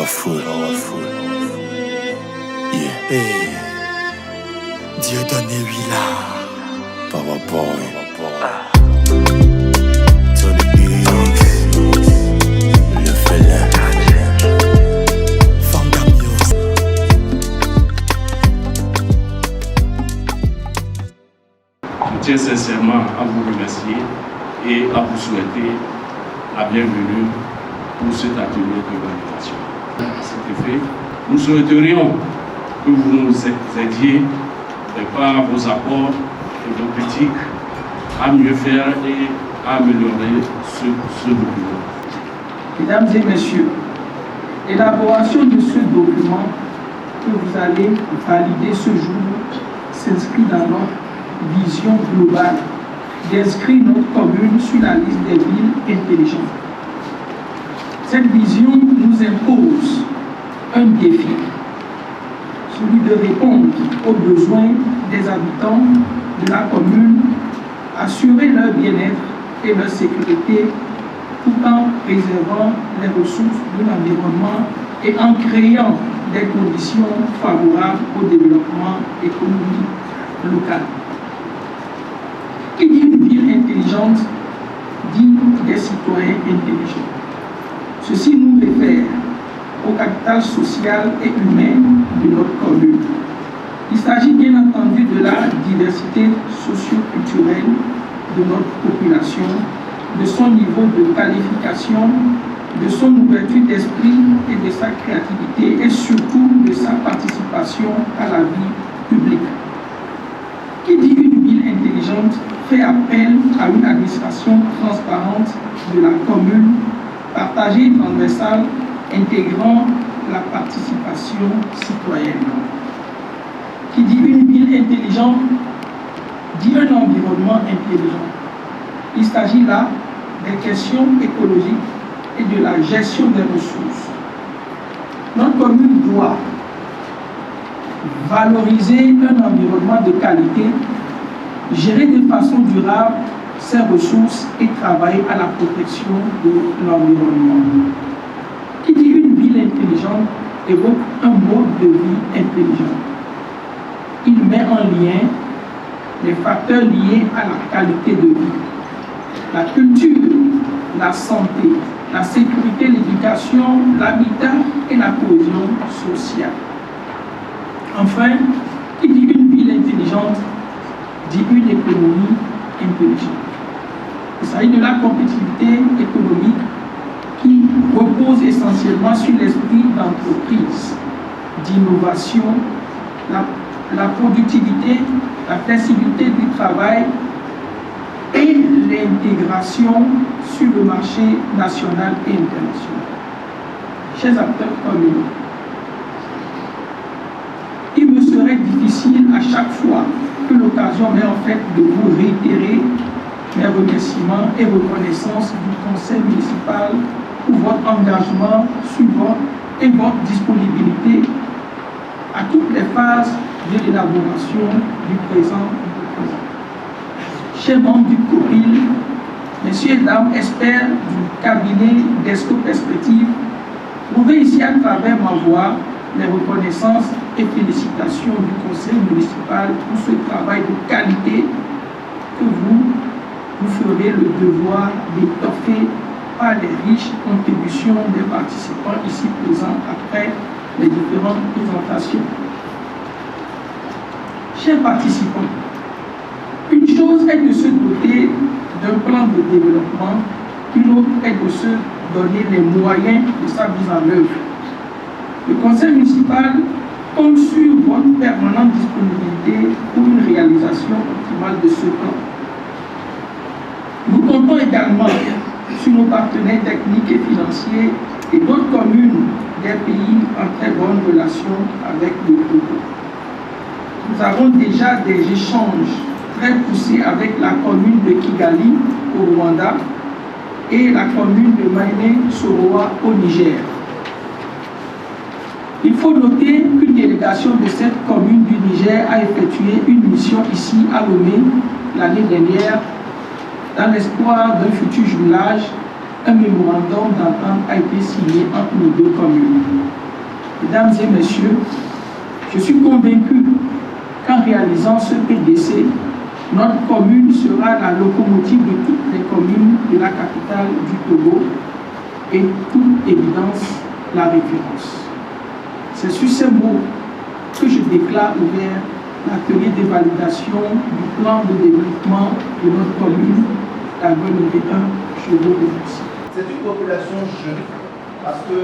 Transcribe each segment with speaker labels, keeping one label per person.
Speaker 1: Powerful. Yeah. Hey. Dieu donné Willa. Power boy. Tony Hawk. Le félin. Fangamios.
Speaker 2: Je tiens sincèrement à vous remercier et à vous souhaiter la bienvenue pour cet atelier de validation. À cet effet, nous souhaiterions que vous nous aidiez par vos apports et vos critiques à mieux faire et à améliorer ce document.
Speaker 3: Mesdames et messieurs, l'élaboration de ce document que vous allez valider ce jour s'inscrit dans notre vision globale d'inscrire notre commune sur la liste des villes intelligentes. Cette vision nous impose un défi, celui de répondre aux besoins des habitants de la commune, assurer leur bien-être et leur sécurité tout en préservant les ressources de l'environnement et en créant des conditions favorables au développement économique local. Qui dit une ville intelligente dit des citoyens intelligents. Ceci nous réfère au capital social et humain de notre commune. Il s'agit bien entendu de la diversité socio-culturelle de notre population, de son niveau de qualification, de son ouverture d'esprit et de sa créativité et surtout de sa participation à la vie publique. Qui dit une ville intelligente fait appel à une administration transparente de la commune, partagée et transversale, intégrant la participation citoyenne. Qui dit une ville intelligente dit un environnement intelligent. Il s'agit là des questions écologiques et de la gestion des ressources. Notre commune doit valoriser un environnement de qualité, gérer de façon durable ses ressources et travailler à la protection de l'environnement. Qui dit une ville intelligente évoque un mode de vie intelligent. Il met en lien les facteurs liés à la qualité de vie, la culture, la santé, la sécurité, l'éducation, l'habitat et la cohésion sociale. Enfin, qui dit une ville intelligente dit une économie intelligente. Il s'agit de la compétitivité économique qui repose essentiellement sur l'esprit d'entreprise, d'innovation, la productivité, la flexibilité du travail et l'intégration sur le marché national et international. Chers acteurs communaux, il me serait difficile à chaque fois que l'occasion m'est en fait de vous réitérer mes remerciements et reconnaissances du conseil municipal pour votre engagement suivant et votre disponibilité à toutes les phases de l'élaboration du présent document. Chers membres du COPIL, messieurs et dames experts du cabinet d'Esco Perspective, trouvez ici à travers ma voix les reconnaissances et félicitations du conseil municipal pour ce travail de qualité que vous ferez le devoir d'étoffer par les riches contributions des participants ici présents après les différentes présentations. Chers participants, une chose est de se doter d'un plan de développement, une autre est de se donner les moyens de sa mise en œuvre. Le conseil municipal compte sur votre permanente disponibilité pour une réalisation optimale de ce plan. Nous comptons également sur nos partenaires techniques et financiers et d'autres communes des pays en très bonne relation avec le Togo. Nous avons déjà des échanges très poussés avec la commune de Kigali au Rwanda et la commune de Maïné-Soroa au Niger. Il faut noter qu'une délégation de cette commune du Niger a effectué une mission ici à Lomé l'année dernière dans l'espoir d'un futur jumelage un mémorandum d'entente a été signé entre nos deux communes. Mesdames et messieurs, je suis convaincu qu'en réalisant ce PDC, notre commune sera la locomotive de toutes les communes de la capitale du Togo et, toute évidence, la référence. C'est sur ces mots que je déclare ouvert l'atelier de validation du plan de développement de notre commune d'Agogne 1. Je vous remercie.
Speaker 4: C'est une population jeune parce que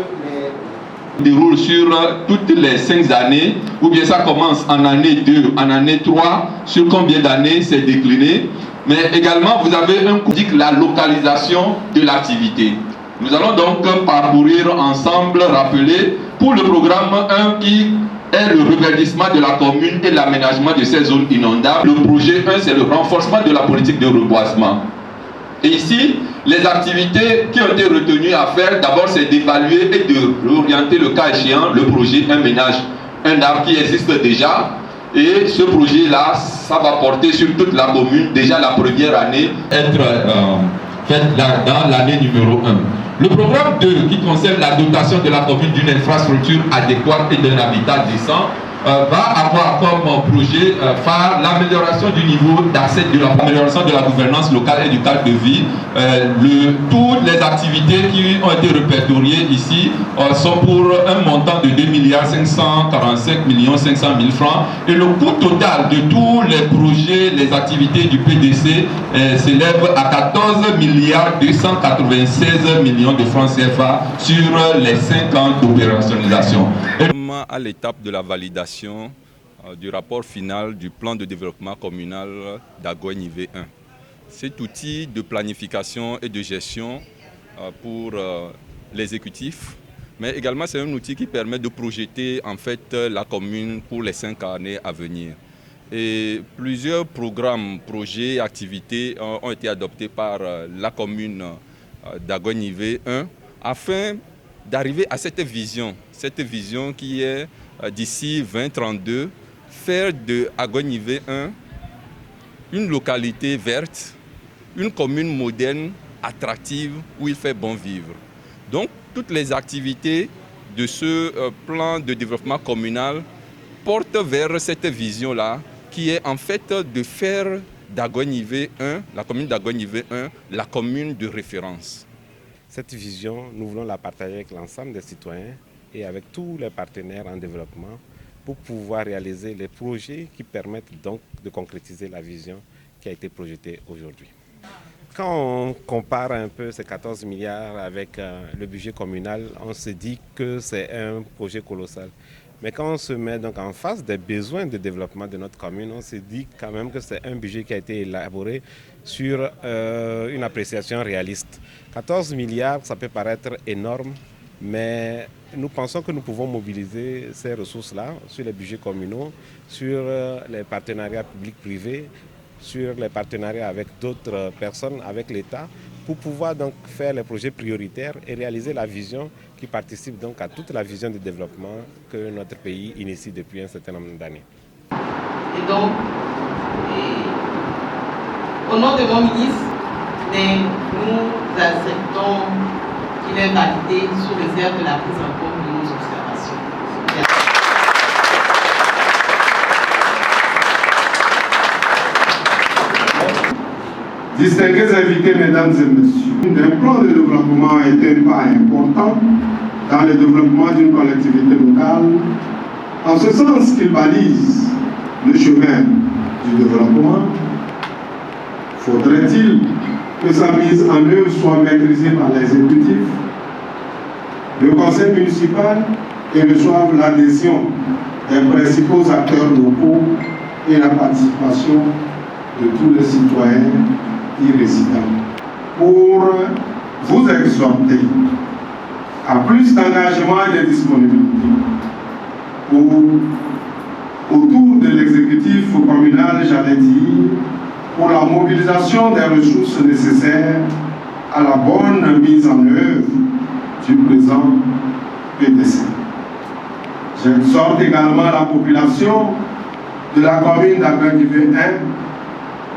Speaker 5: déroule sur toutes les 5 années, ou bien ça commence en année 2, en année 3, sur combien d'années c'est décliné. Mais également, vous avez un coup dit la localisation de l'activité. Nous allons donc parcourir ensemble, rappeler, pour le programme 1 qui est le reverdissement de la commune et l'aménagement de ces zones inondables. Le projet 1, c'est le renforcement de la politique de reboisement. Et ici, les activités qui ont été retenues à faire, d'abord c'est d'évaluer et de réorienter le cas échéant le projet Un ménage, un arbre qui existe déjà. Et ce projet-là, ça va porter sur toute la commune, déjà la première année, être faite dans l'année numéro 1. Le programme 2, qui concerne la dotation de la commune d'une infrastructure adéquate et d'un habitat décent, va avoir comme projet phare l'amélioration du niveau d'accès, l'amélioration de la gouvernance locale et du cadre de vie. Toutes les activités qui ont été répertoriées ici sont pour un montant de 2 545 500 000 francs. Et le coût total de tous les projets, les activités du PDC s'élève à 14 296 millions de francs CFA sur les 5 ans d'opérationnalisation.
Speaker 6: À l'étape de la validation du rapport final du plan de développement communal d'Agogne V1. Cet outil de planification et de gestion pour l'exécutif, mais également c'est un outil qui permet de projeter en fait la commune pour les 5 années à venir. Et plusieurs programmes, projets, activités ont été adoptés par la commune d'Agogne V1 afin d'arriver à cette vision qui est d'ici 2032, faire de Agogne V1 une localité verte, une commune moderne, attractive, où il fait bon vivre. Donc, toutes les activités de ce plan de développement communal portent vers cette vision-là, qui est en fait de faire d'Agogne V1, la commune d'Agogne V1, la commune de référence.
Speaker 4: cette vision, nous voulons la partager avec l'ensemble des citoyens et avec tous les partenaires en développement pour pouvoir réaliser les projets qui permettent donc de concrétiser la vision qui a été projetée aujourd'hui. Quand on compare un peu ces 14 milliards avec le budget communal, on se dit que c'est un projet colossal. Mais quand on se met donc en face des besoins de développement de notre commune, on se dit quand même que c'est un budget qui a été élaboré sur une appréciation réaliste. 14 milliards, ça peut paraître énorme, mais nous pensons que nous pouvons mobiliser ces ressources-là sur les budgets communaux, sur les partenariats publics-privés, sur les partenariats avec d'autres personnes, avec l'État, pour pouvoir donc faire les projets prioritaires et réaliser la vision qui participe donc à toute la vision de développement que notre pays initie depuis un certain nombre d'années.
Speaker 7: Et donc, au nom de mon ministre, nous acceptons qu'il est validé sous réserve de la prise en compte de nos observations.
Speaker 8: Distingués invités, mesdames et messieurs, un plan de développement est un pas important dans le développement d'une collectivité locale, en ce sens qu'il balise le chemin du développement. Faudrait-il que sa mise en œuvre soit maîtrisée par l'exécutif, le conseil municipal et reçoive l'adhésion des principaux acteurs locaux et la participation de tous les citoyens y résidents, pour vous exhorter à plus d'engagement et de disponibilité autour de l'exécutif communal, j'allais dire, pour la mobilisation des ressources nécessaires à la bonne mise en œuvre du présent PDC. J'exhorte également la population de la commune d'Agogne V1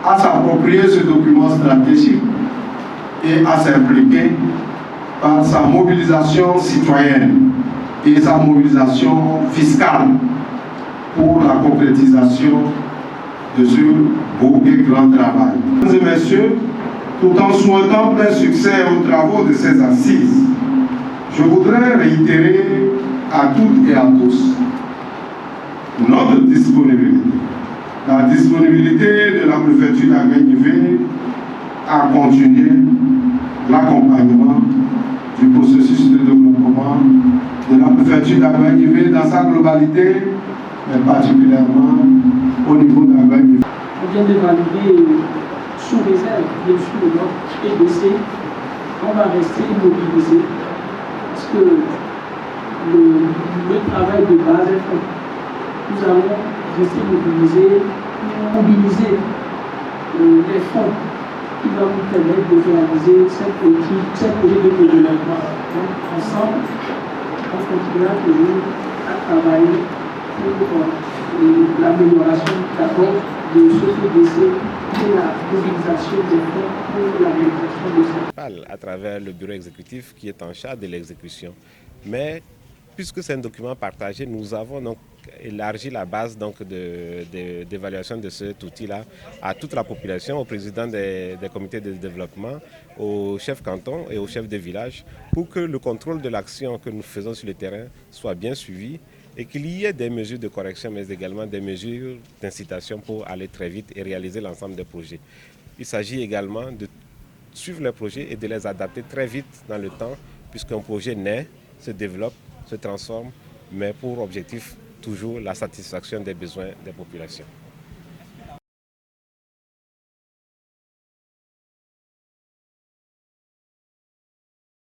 Speaker 8: à s'approprier ce document stratégique et à s'impliquer par sa mobilisation citoyenne et sa mobilisation fiscale pour la concrétisation de ce beau et grand travail. Mesdames et messieurs, tout en souhaitant plein succès aux travaux de ces assises, je voudrais réitérer à toutes et à tous notre disponibilité. La disponibilité de la préfecture d'Aguenivé à continuer l'accompagnement du processus de développement de la préfecture d'Aguenivé dans sa globalité, mais particulièrement au niveau d'Aguenivé.
Speaker 3: On vient de valider sous réserve, bien sûr, de notre EDC. On va rester mobilisé parce que le travail de base est fait. Nous allons rester mobiliser les fonds qui vont nous permettre de réaliser cette projet de développement. Donc, ensemble, on continuera toujours à travailler pour l'amélioration d'abord de ce EDC et la mobilisation des fonds pour la réalisation de ça.
Speaker 4: À travers le bureau exécutif qui est en charge de l'exécution. Mais puisque c'est un document partagé, nous avons donc élargi la base d'évaluation de cet outil-là à toute la population, aux présidents des comités de développement, aux chefs cantons et aux chefs de village, pour que le contrôle de l'action que nous faisons sur le terrain soit bien suivi et qu'il y ait des mesures de correction, mais également des mesures d'incitation pour aller très vite et réaliser l'ensemble des projets. Il s'agit également de suivre les projets et de les adapter très vite dans le temps, puisqu'un projet naît, se développe, se transforme, mais pour objectif toujours la satisfaction des besoins des populations.